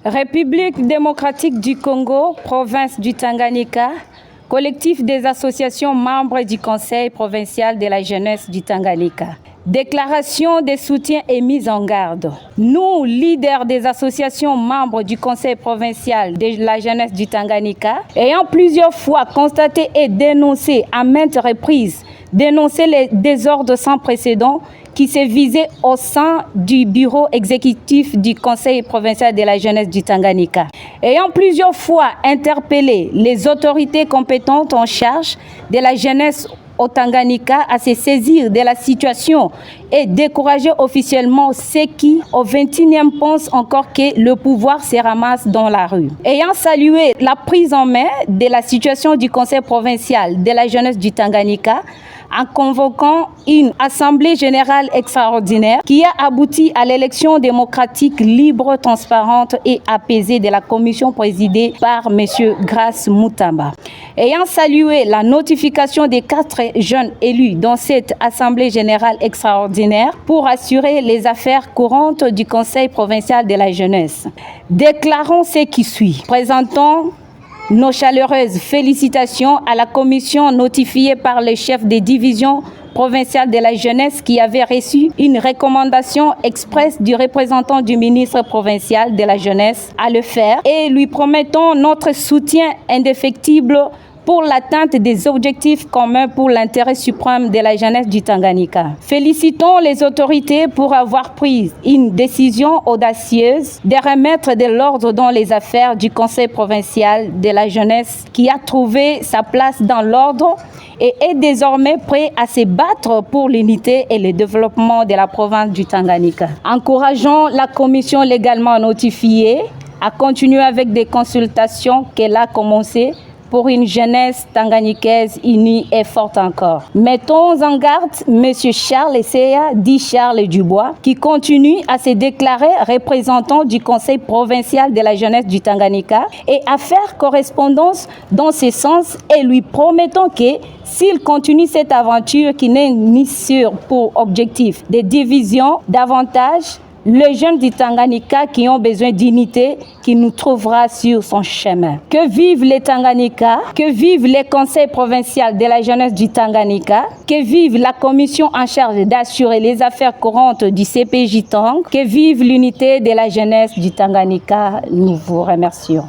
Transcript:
République démocratique du Congo, province du Tanganyika, collectif des associations membres du Conseil provincial de la jeunesse du Tanganyika. Déclaration de soutien et mise en garde. Nous, leaders des associations membres du Conseil provincial de la jeunesse du Tanganyika, ayant plusieurs fois constaté et dénoncé à maintes reprises les désordres sans précédent qui s'est visé au sein du bureau exécutif du Conseil provincial de la jeunesse du Tanganyika. Ayant plusieurs fois interpellé les autorités compétentes en charge de la jeunesse au Tanganyika à se saisir de la situation et décourager officiellement ceux qui, au XXIe, pensent encore que le pouvoir se ramasse dans la rue. Ayant salué la prise en main de la situation du Conseil provincial de la jeunesse du Tanganyika, en convoquant une assemblée générale extraordinaire qui a abouti à l'élection démocratique libre, transparente et apaisée de la commission présidée par M. Grace Mutamba. Ayant salué la notification des 4 jeunes élus dans cette assemblée générale extraordinaire pour assurer les affaires courantes du Conseil provincial de la jeunesse, déclarons ce qui suit. Présentons nos chaleureuses félicitations à la commission notifiée par le chef des divisions provinciales de la jeunesse qui avait reçu une recommandation expresse du représentant du ministre provincial de la jeunesse à le faire et lui promettons notre soutien indéfectible pour l'atteinte des objectifs communs pour l'intérêt suprême de la jeunesse du Tanganyika. Félicitons les autorités pour avoir pris une décision audacieuse de remettre de l'ordre dans les affaires du Conseil provincial de la jeunesse qui a trouvé sa place dans l'ordre et est désormais prêt à se battre pour l'unité et le développement de la province du Tanganyika. Encourageons la commission légalement notifiée à continuer avec des consultations qu'elle a commencées pour une jeunesse tanganyikaise unie et forte encore. Mettons en garde M. Charles Essaya, dit Charles Dubois, qui continue à se déclarer représentant du Conseil provincial de la jeunesse du Tanganyika et à faire correspondance dans ce sens et lui promettons que s'il continue cette aventure qui n'est ni sur pour objectif des divisions, davantage les jeunes du Tanganyika qui ont besoin d'unité, qui nous trouvera sur son chemin. Que vive les Tanganyika, que vive les conseils provinciaux de la jeunesse du Tanganyika, que vive la commission en charge d'assurer les affaires courantes du CPJ Tang, que vive l'unité de la jeunesse du Tanganyika. Nous vous remercions.